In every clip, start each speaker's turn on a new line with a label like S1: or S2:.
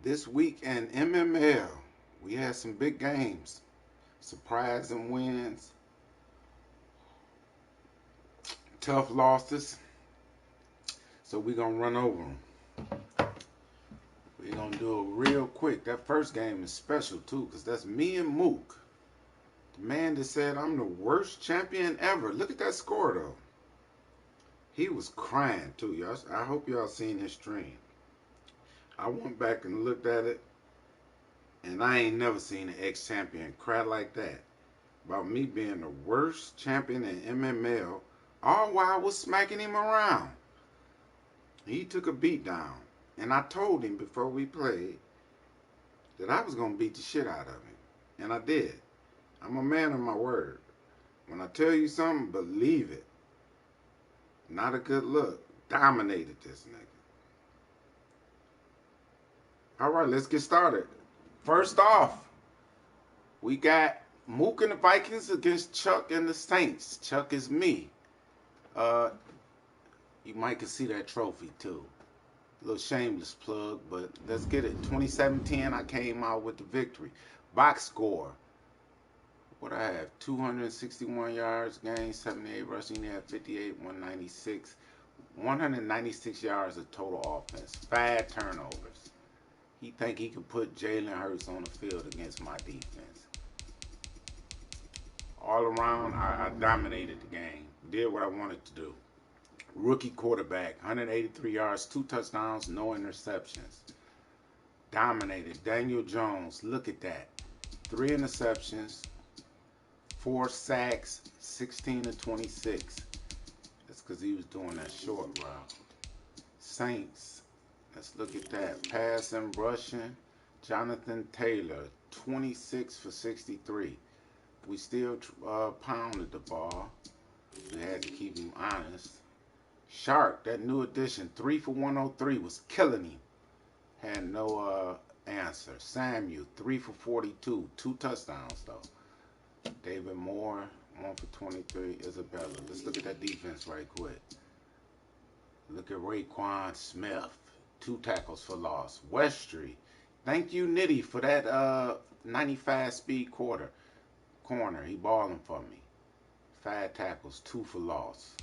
S1: This week in MML, we had some big games, surprising wins, tough losses. So we're gonna run over them. We're gonna do it real quick. That first game is special too, because that's me and Mook. The man that said I'm the worst champion ever. Look at that score though. He was crying too, y'all. I hope y'all seen his stream. I went back and looked at it, and I ain't never seen an ex-champion cry like that about me being the worst champion in MML, all while I was smacking him around. He took a beat down, and I told him before we played that I was gonna beat the shit out of him, and I did. I'm a man of my word. When I tell you something, believe it. Not a good look. Dominated this nigga. All right, let's get started. First off, we got Mook and the Vikings against Chuck and the Saints. Chuck is me. Uh, you might can see that trophy too. A little shameless plug, but let's get it. 27-10, I came out with the victory. Box score. What I have? 261 yards gained, 78 rushing. He had 58, 196. 196 yards of total offense. 5 turnovers. He think he could put Jalen Hurts on the field against my defense. All around, I dominated the game. Did what I wanted to do. Rookie quarterback, 183 yards, 2 touchdowns, no interceptions. Dominated. Daniel Jones, look at that. 3 interceptions, 4 sacks, 16 to 26. That's because he was doing that short route. Saints, let's look at that. Passing, rushing. Jonathan Taylor, 26 for 63. We still pounded the ball. We had to keep him honest. Shark, that new addition, 3 for 103, was killing him. Had no answer. Samuel, 3 for 42, 2 touchdowns though. David Moore, 1 for 23. Isabella. Let's look at that defense right quick. Look at Raekwon Smith, 2 tackles for loss. Westry, thank you Nitty for that 95 speed corner. He balling for me. 5 tackles, 2 for loss.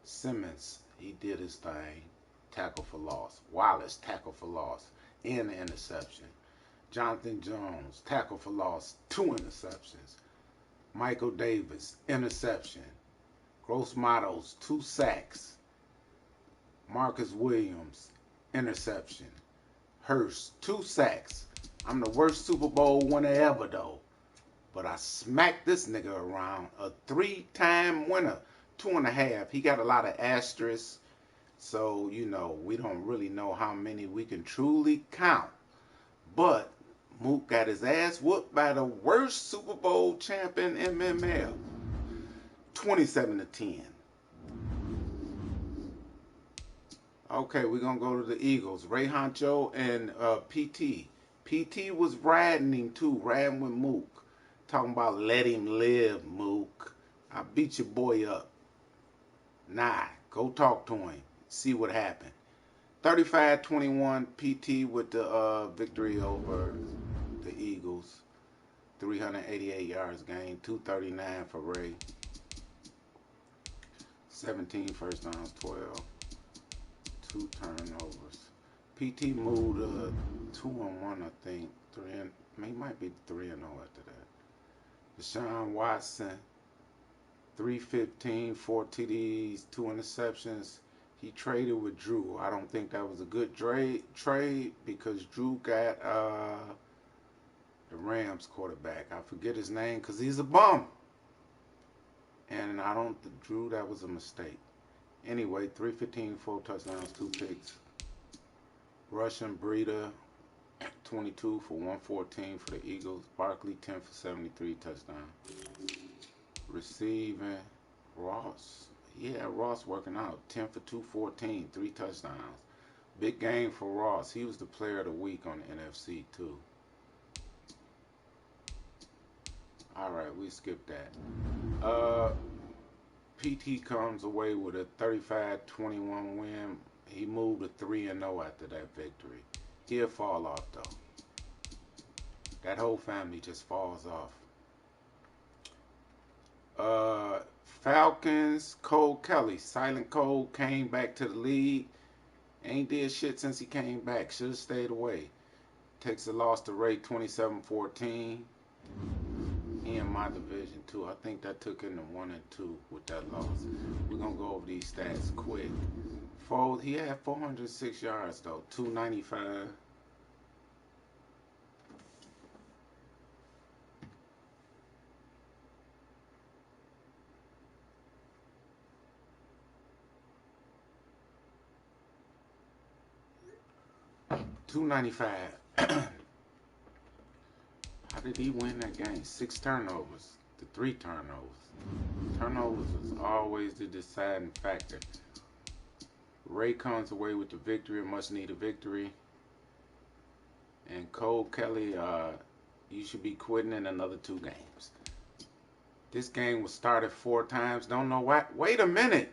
S1: Simmons, he did his thing. Tackle for loss. Wallace, tackle for loss. And an interception. Jonathan Jones, tackle for loss. 2 interceptions. Michael Davis, interception. Gross Matos, 2 sacks. Marcus Williams, interception. Hurst, 2 sacks. I'm the worst Super Bowl winner ever though. But I smacked this nigga around. A 3-time winner. 2.5. He got a lot of asterisks. So, you know, we don't really know how many we can truly count. But Mook got his ass whooped by the worst Super Bowl champion in MML. 27-10. Okay, we're going to go to the Eagles. Ray Honcho and PT. PT was riding him too, riding with Mook. Talking about let him live, Mook. I beat your boy up. Nah, go talk to him. See what happened. 35-21 PT with the victory over the Eagles. 388 yards gained, 239 for Ray. 17 first downs, 12. 2 turnovers. PT moved 2-1, I think. 3 and he might be 3-0 after that. Deshaun Watson, 315, 4 TDs, 2 interceptions. He traded with Drew. I don't think that was a good trade because Drew got the Rams quarterback. I forget his name because he's a bum. And I don't, Drew, that was a mistake. Anyway, 315, 4 touchdowns, 2 picks. Russian Breeder, 22 for 114 for the Eagles. Barkley, 10 for 73, touchdown. Receiving, Ross. Yeah, Ross working out. 10 for 214, 3 touchdowns. Big game for Ross. He was the player of the week on the NFC too. All right, we skipped that. PT comes away with a 35-21 win. He moved to 3-0 after that victory. He'll fall off though. That whole family just falls off. Falcons, Cole Kelly. Silent Cole came back to the league. Ain't did shit since he came back. Should have stayed away. Takes a loss to Ray 27-14. He in my division too. I think that took him to 1 and 2 with that loss. We're gonna go over these stats quick. He had 406 yards though, 295. How did he win that game? 6 turnovers to 3 turnovers. Turnovers was always the deciding factor. Ray comes away with the victory, a much needed victory. And Cole Kelly, you should be quitting in another 2 games. This game was started 4 times. Don't know why. Wait a minute.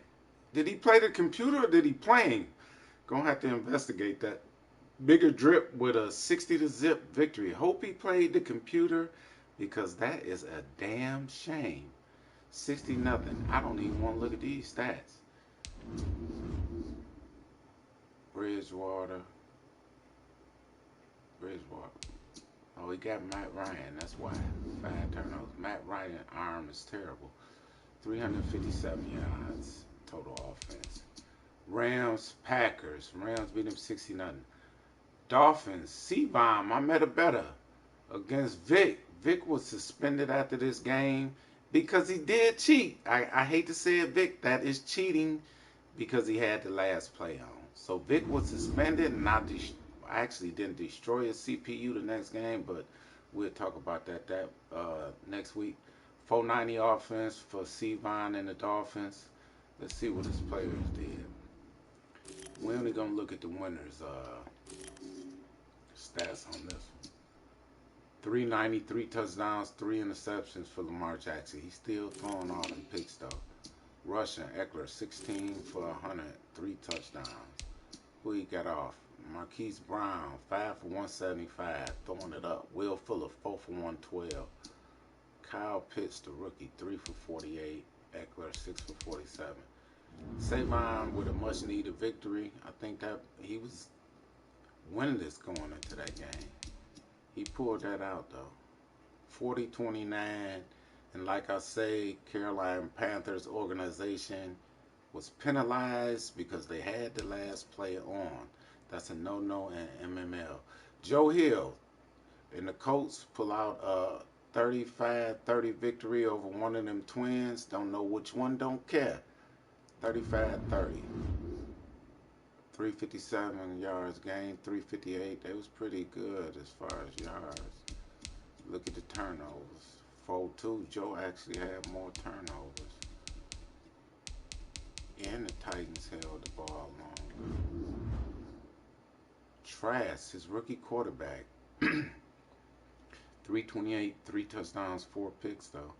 S1: Did he play the computer or did he play? Gonna have to investigate that. Bigger drip with a 60-0 victory. Hope he played the computer because that is a damn shame. 60-0. I don't even want to look at these stats. Bridgewater. Oh, he got Matt Ryan. That's why. 5 turnovers. Matt Ryan's arm is terrible. 357 yards total offense. Rams, Packers. Rams beat them 60-0. Dolphins, C-Bomb, I met a better against Vic. Vic was suspended after this game because he did cheat. I hate to say it, Vic, that is cheating because he had the last play on. So Vic was suspended and actually didn't destroy his CPU the next game, but we'll talk about that next week. 490 offense for C-Bomb and the Dolphins. Let's see what his players did. We're only going to look at the winners' stats on this one. 390, 3 touchdowns, 3 interceptions for Lamar Jackson. He's still throwing all them picks though. Rushing, Eckler 16 for 100, 3 touchdowns. Who he got off? Marquise Brown 5 for 175, throwing it up. Will Fuller 4 for 112. Kyle Pitts, the rookie, 3 for 48. Eckler 6 for 47. Savon with a much needed victory. I think that he was winless going into that game. He pulled that out though. 40-29, and like I say, Carolina Panthers organization was penalized because they had the last play on. That's a no-no in MML. Joe Hill and the Colts pull out a 35-30 victory over one of them twins. Don't know which one, don't care. 35-30. 357 yards gained, 358. They was pretty good as far as yards. Look at the turnovers. 4-2. Joe actually had more turnovers. And the Titans held the ball longer. Trask, his rookie quarterback. 328, 3 touchdowns, 4 picks though.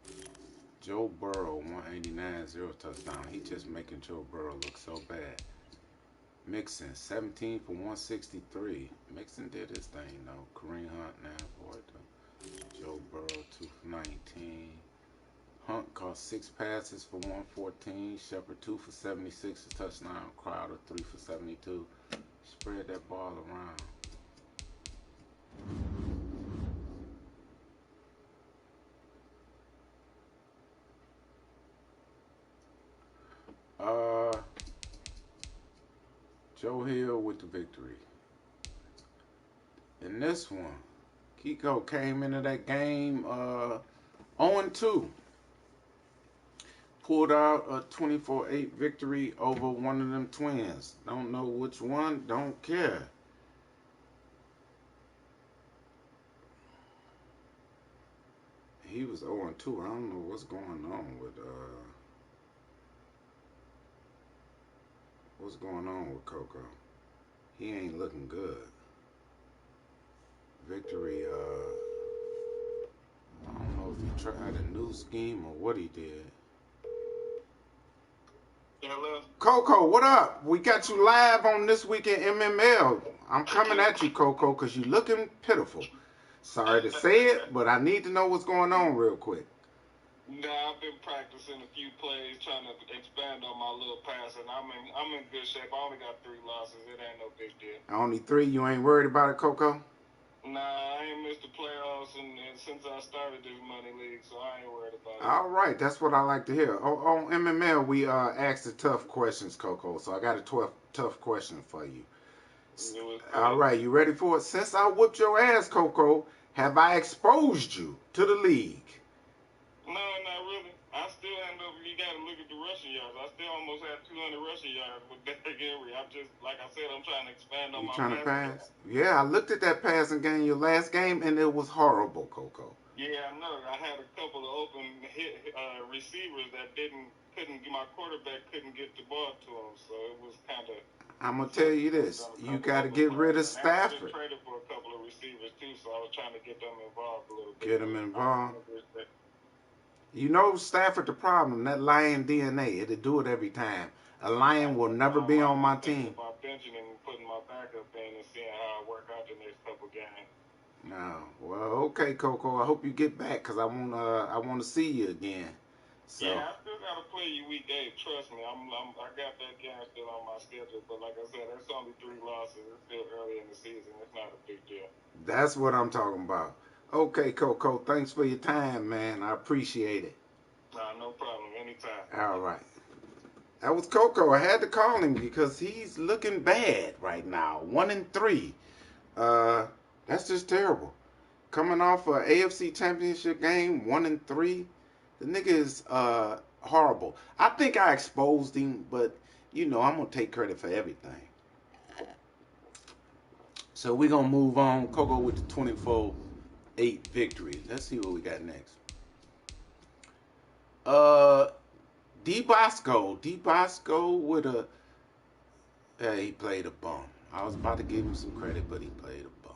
S1: Joe Burrow, 189, 0 touchdown. He just making Joe Burrow look so bad. Mixon, 17 for 163. Mixon did his thing though. Kareem Hunt now for it though. Joe Burrow, 2 for 19. Hunt caught 6 passes for 114. Shepard 2 for 76, a touchdown. Crowder 3 for 72. Spread that ball around. Joe Hill with the victory. In this one, Kiko came into that game 0-2. Pulled out a 24-8 victory over one of them twins. Don't know which one, don't care. He was 0-2. I don't know what's going on with Coco. He ain't looking good. Victory, I don't know if he tried a new scheme or what he did.
S2: Hello?
S1: Coco, what up? We got you live on This Week in MML. I'm coming at you, Coco, because you looking pitiful. Sorry to say it, but I need to know what's going on real quick.
S2: Nah, I've been practicing a few plays, trying to expand on my little passing. I'm in good shape. I only got 3 losses. It ain't no big deal.
S1: Only 3. You ain't worried about it, Coco?
S2: Nah, I ain't missed the playoffs and since I started this money league, so I ain't worried about it.
S1: All right, that's what I like to hear. On MML, we ask the tough questions, Coco. So I got a tough question for you. All right, you ready for it? Since I whooped your ass, Coco, have I exposed you to the league?
S2: No, not really. I still end up. You got to look at the rushing yards. I still almost had 200 rushing yards with Derrick Henry. I'm just like I said. I'm trying to expand on
S1: You
S2: my
S1: trying to
S2: passing
S1: pass?
S2: game.
S1: Yeah, I looked at that passing game your last game, and it was horrible, Coco.
S2: Yeah, I know. I had a couple of open receivers that couldn't. My quarterback couldn't get the ball to him, so it was kind of.
S1: I'm gonna tell you this: you got to get rid of Stafford.
S2: I just traded for a couple of receivers too, so I was trying to get them involved a little bit.
S1: Get them involved. You know Stafford the problem, that lion DNA. It'll do it every time. A lion will never be on my team.
S2: About benching and putting my backup in and seeing how I work out the next couple games.
S1: No, well, okay, Coco. I hope you get back, cause I wanna see you again. So.
S2: Yeah, I still gotta play you week 8. Trust me, I got that game still on my schedule. But like I said, that's only 3 losses. It's still early in the season. It's not a big deal.
S1: That's what I'm talking about. Okay, Coco. Thanks for your time, man. I appreciate it.
S2: No problem. Anytime.
S1: All right. That was Coco. I had to call him because he's looking bad right now. 1-3. That's just terrible. Coming off a AFC Championship game, 1-3. The nigga is horrible. I think I exposed him, but I'm gonna take credit for everything. So we're gonna move on. Coco with the 24-8 victory. Let's see what we got next. D Bosco with a. He played a bum. I was about to give him some credit, but he played a bum.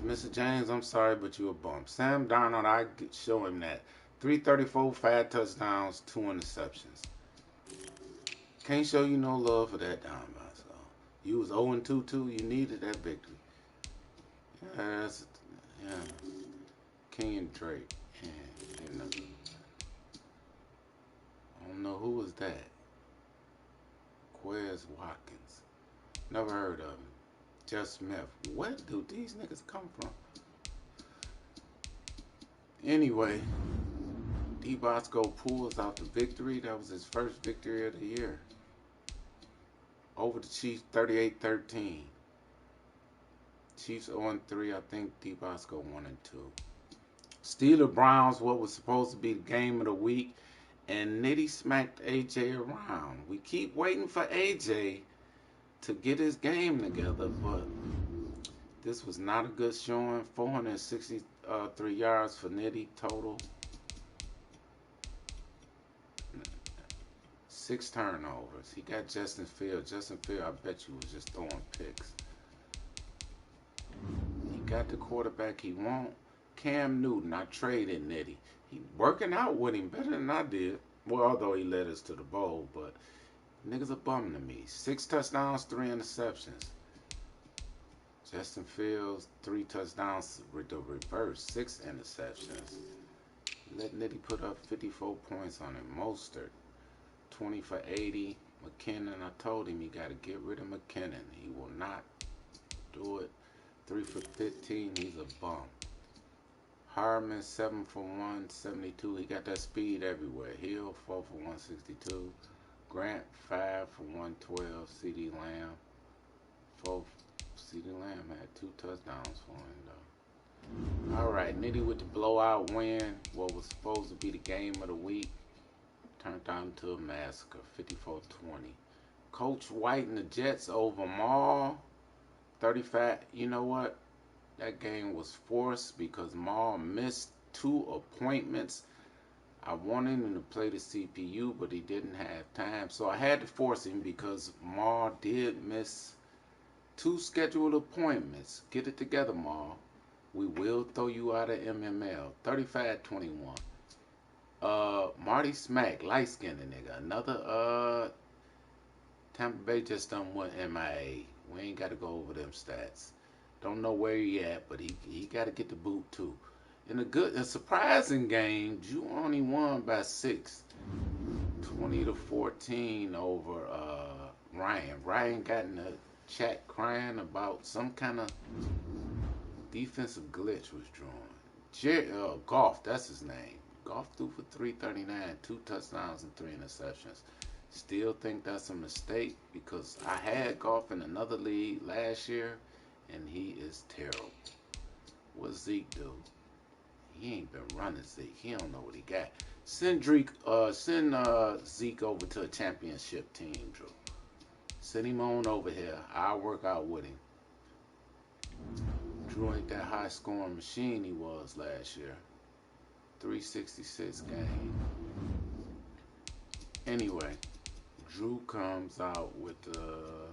S1: Mr. James, I'm sorry, but you a bum. Sam Darnold, I show him that. 334, 5 touchdowns, 2 interceptions. Can't show you no love for that, Don Bosco. You was 0-2 too. You needed that victory. Yeah, King and Drake. Yeah, I don't know who was that. Quez Watkins. Never heard of him. Just Smith. Where do these niggas come from? Anyway, D Bosco pulls out the victory. That was his first victory of the year. Over the Chiefs 38-13. Chiefs 0-3. I think D Bosco 1-2. Steelers Browns, what was supposed to be the game of the week. And Nitty smacked AJ around. We keep waiting for AJ to get his game together, but this was not a good showing. 463 yards for Nitty total. 6 turnovers. He got Justin Fields. Justin Fields, I bet you, was just throwing picks. He got the quarterback he want. Cam Newton, I traded Nitty. He working out with him better than I did. Well, although he led us to the bowl, but niggas a bum to me. 6 touchdowns, 3 interceptions. Justin Fields, 3 touchdowns with the reverse, 6 interceptions. Let Nitty put up 54 points on him. Mostert, 20 for 80. McKinnon, I told him he got to get rid of McKinnon. He will not do it. 3 for 15, he's a bum. Harmon, 7 for 172. He got that speed everywhere. Hill, 4 for 162. Grant, 5 for 112. C.D. Lamb, 4. C.D. Lamb had 2 touchdowns for him, though. All right, Nitty with the blowout win. What was supposed to be the game of the week turned out into a massacre, 54-20. Coach White and the Jets over Maul, 35. You know what? That game was forced because Maul missed 2 appointments. I wanted him to play the CPU, but he didn't have time. So I had to force him because Maul did miss 2 scheduled appointments. Get it together, Maul. We will throw you out of MML. 35-21. Marty Smack, light-skinned nigga. Another Tampa Bay just done went MIA. We ain't got to go over them stats. Don't know where he at, but he got to get the boot too. In a surprising game, Drew only won by 6, 20-14 over Ryan. Ryan got in the chat crying about some kind of defensive glitch was drawn. Goff, that's his name. Goff threw for 339, 2 touchdowns and 3 interceptions. Still think that's a mistake because I had Goff in another league last year, and he is terrible. What Zeke do? He ain't been running Zeke. He don't know what he got. Send Zeke over to a championship team, Drew. Send him on over here. I'll work out with him. Drew ain't that high scoring machine he was last year. 366 game. Anyway, Drew comes out with the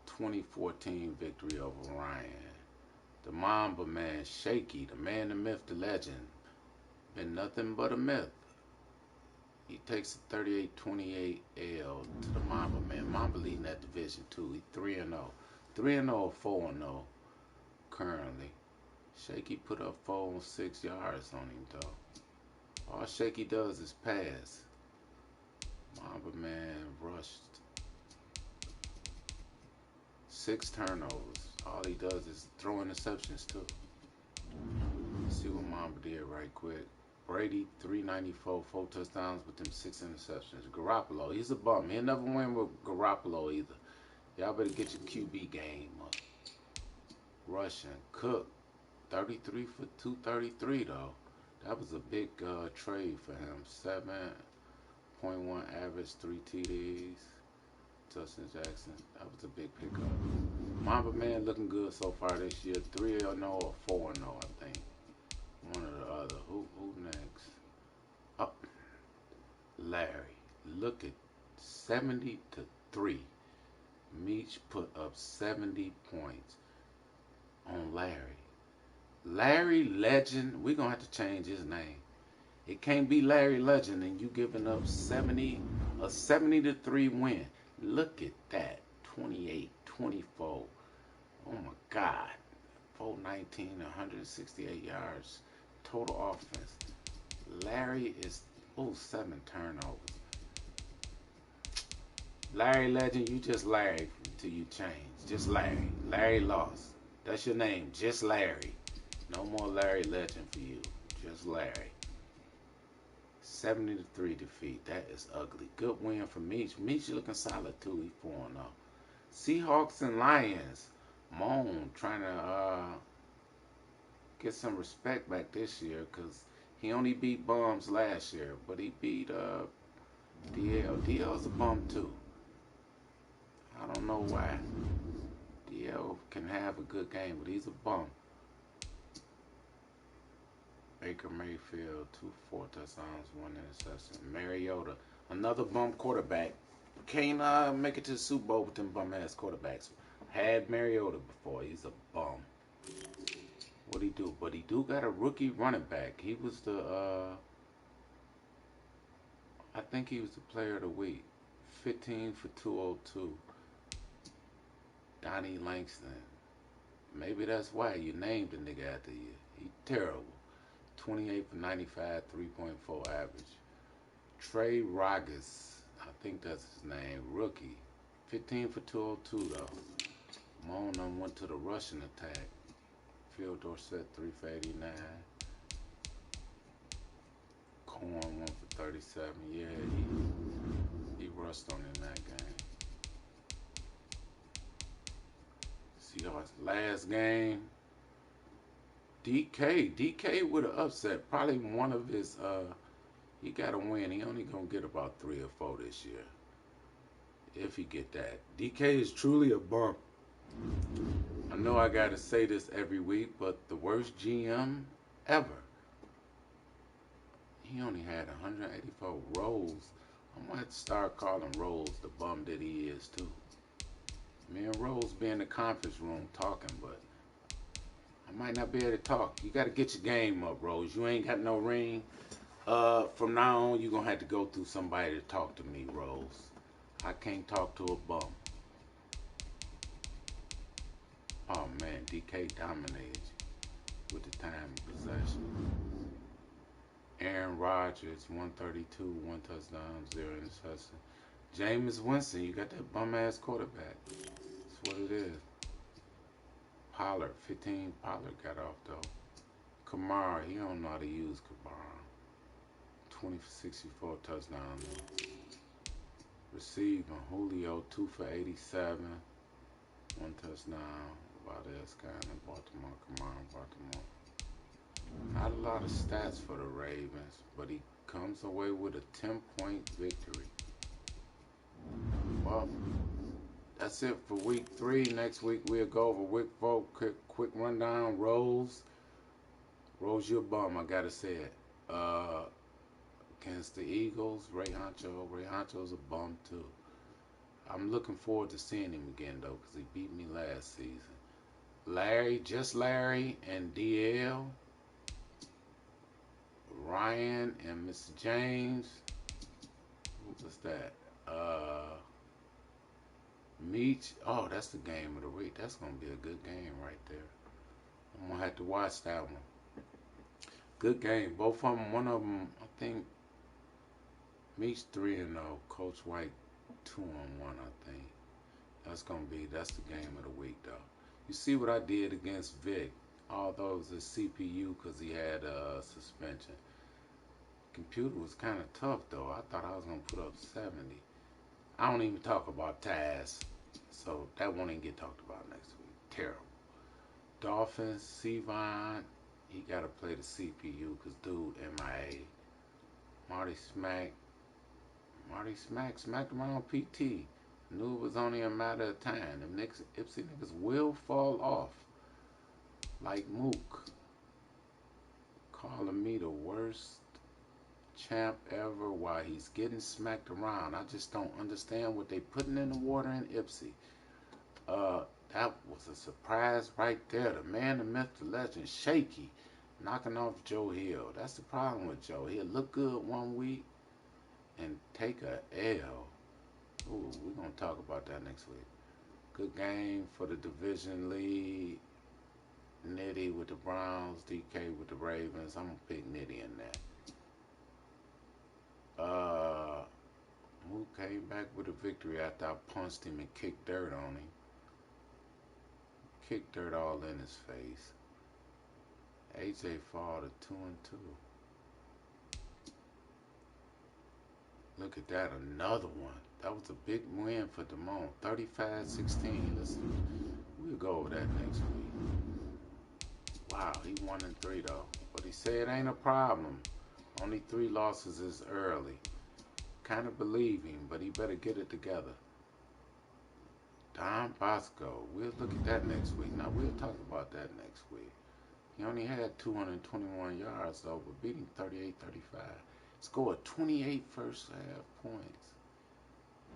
S1: 2014 victory over Ryan. The Mamba man, Shaky, the man, the myth, the legend. Been nothing but a myth. He takes a 38-28 L to the Mamba man. Mamba leading that division too. He 3-0. 3-0 or 4-0 currently. Shaky put up 406 yards on him though. All Shaky does is pass. Mamba man rushed 6 turnovers. All he does is throw interceptions too. Let's see what Mamba did right quick. Brady 394, 4 touchdowns with them 6 interceptions. Garoppolo, he's a bum. He'll never win with Garoppolo either. Y'all better get your QB game up. Rushing, Cook 33 for 233 though. That was a big trade for him. 7.1 average, 3 TDs. Justin Jackson, that was a big pickup. Mamba man looking good so far this year. 3-0 or 4-0, I think. One or the other. Who next? Up. Larry. Look at 70-3. Meach put up 70 points on Larry. Larry Legend. We're going to have to change his name. It can't be Larry Legend and you giving up 70-3 win. Look at that. 28-24. Oh my God. 419, 168 yards. Total offense. Larry is 7 turnovers. Larry Legend, you just Larry until you change. Just Larry. Larry lost. That's your name. Just Larry. No more Larry Legend for you. Just Larry. 70-3 defeat. That is ugly. Good win for Meach. Meach looking solid too. He 4-0. Seahawks and Lions. Moan trying to get some respect back this year because he only beat bums last year, but he beat DL. DL's a bum too. I don't know why. DL can have a good game, but he's a bum. Baker Mayfield, 4 touchdowns, 1 interception. Mariota, another bum quarterback. Can't make it to the Super Bowl with them bum ass quarterbacks. Had Mariota before. He's a bum. What he do? But he do got a rookie running back. He was the I think he was the player of the week. 15 for 202. Donnie Langston. Maybe that's why you named the nigga after you. He terrible. 28 for 95, 3.4 average. Trey Rogers. I think that's his name. Rookie. 15 for 202 though. Mon went to the rushing attack. Phil Dorsett 3 for 89. Corn 1 for 37. Yeah, he rushed on in that game. Seahawks last game. DK with an upset. Probably one of his he got to win. He only gonna get about 3 or 4 this year. If he get that. DK is truly a bump. I know I gotta say this every week, but the worst GM ever. He only had 184 rolls. I'm gonna have to start calling Rose the bum that he is too. Me and Rose be in the conference room talking, but I might not be able to talk. You gotta get your game up, Rose. You ain't got no ring. From now on, you're gonna have to go through somebody to talk to me, Rose. I can't talk to a bum. DK dominated you with the time of possession. Aaron Rodgers, 132, one touchdown, zero interception. Jameis Winston, you got that bum ass quarterback. That's what it is. Pollard, 15. Pollard got off though. Kamara, he don't know how to use Kamara. 20 for 64 touchdown. Receiving Julio, 2 for 87, one touchdown. Valdez Scanlon, Baltimore. Kamara, Baltimore. Not a lot of stats for the Ravens, but he comes away with a 10-point victory. Well, that's it for week 3. Next week we'll go over week 4. Quick rundown. Rose, you're a bum. I gotta say it. Against the Eagles, Ray Honcho's a bum too. I'm looking forward to seeing him again though, because he beat me last season. Larry, and DL. Ryan and Mr. James. What was that? Meach. Oh, that's the game of the week. That's gonna be a good game right there. I'm gonna have to watch that one. Good game. Both of them. One of them, I think. Meach 3-0. Coach White 2-1. I think. That's the game of the week though. You see what I did against Vic? Although it was a CPU because he had a suspension. Computer was kind of tough though. I thought I was gonna put up 70. I don't even talk about Taz, so that won't even get talked about next week. Terrible. Dolphins, Sevon, he gotta play the CPU because dude MIA. Marty smacked him on PT. Knew it was only a matter of time. Them Ipsy niggas will fall off. Like Mook. Calling me the worst champ ever while he's getting smacked around. I just don't understand what they putting in the water in Ipsy. That was a surprise right there. The man, the myth, the legend, Shaky, knocking off Joe Hill. That's the problem with Joe. He'll look good one week and take a L. Ooh, we're going to talk about that next week. Good game for the division lead. Nitty with the Browns, DK with the Ravens. I'm going to pick Nitty in that. Mook came back with a victory after I punched him and kicked dirt on him. Kicked dirt all in his face. AJ fall to 2-2. Look at that, another one. That was a big win for Damone. 35-16. We'll go over that next week. Wow, he 1-3 though. But he said it ain't a problem. Only 3 losses is early. Kind of believe him, but he better get it together. Don Bosco. We'll look at that next week. Now, we'll talk about that next week. He only had 221 yards, though, but beating 38-35. Scored 28 first half points.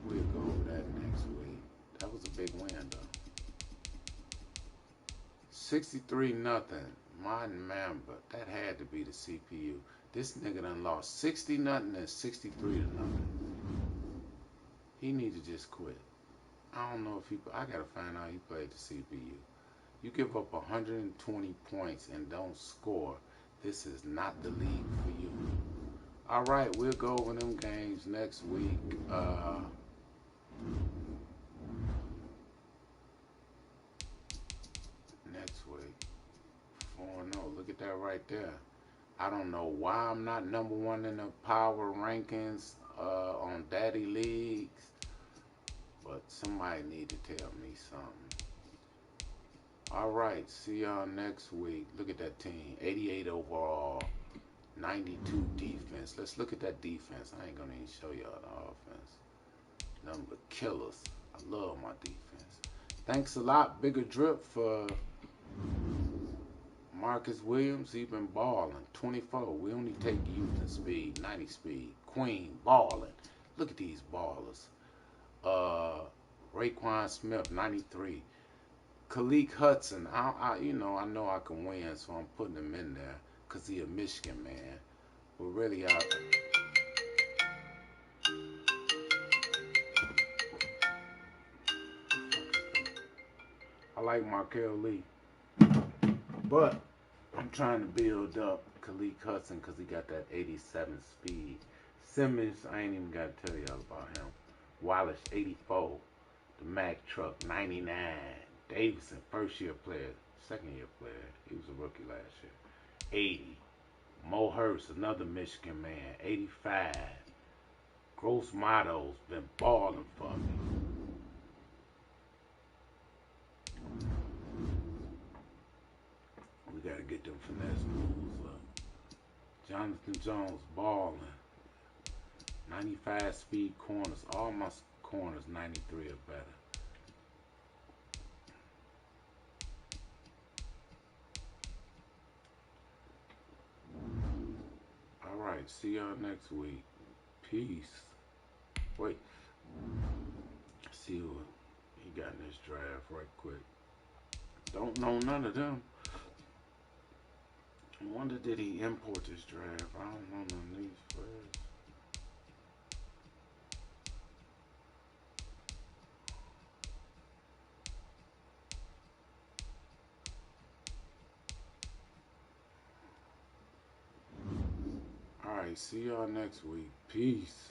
S1: We'll go over that next week. That was a big win, though. 63-0. Martin Mamba. That had to be the CPU. This nigga done lost 60-0 and 63-0. He need to just quit. I don't know if I gotta find out he played the CPU. You give up 120 points and don't score. This is not the league for you. All right, we'll go over them games next week. Next week. 4-0. Look at that right there. I don't know why I'm not number 1 in the power rankings on Daddy Leagues, but somebody need to tell me something. All right, see y'all next week. Look at that team. 88 overall, 92 defense. Let's look at that defense. I ain't gonna even show y'all the offense. Nothing but killers. I love my defense. Thanks a lot, Bigger Drip, for Marcus Williams. He been balling. 24. We only take youth and speed. 90 speed. Queen balling. Look at these ballers. Raekwon Smith, 93. Khaleke Hudson. I know I can win, so I'm putting him in there because he a Michigan man. But really, I like Markel Lee. But I'm trying to build up Khalid Hudson because he got that 87 speed. Simmons, I ain't even got to tell y'all about him. Wallace, 84. The Mack truck, 99. Davidson, first year player, second year player. He was a rookie last year. 80. Mo Hurst, another Michigan man, 85. Gross Motto's been balling for me. We got to get them finesse moves up. Jonathan Jones balling. 95 speed corners. All my corners 93 or better. All right. See y'all next week. Peace. Wait. See what he got in this draft right quick. Don't know none of them. I wonder did he import this draft? I don't know none of these players. Alright, see y'all next week. Peace.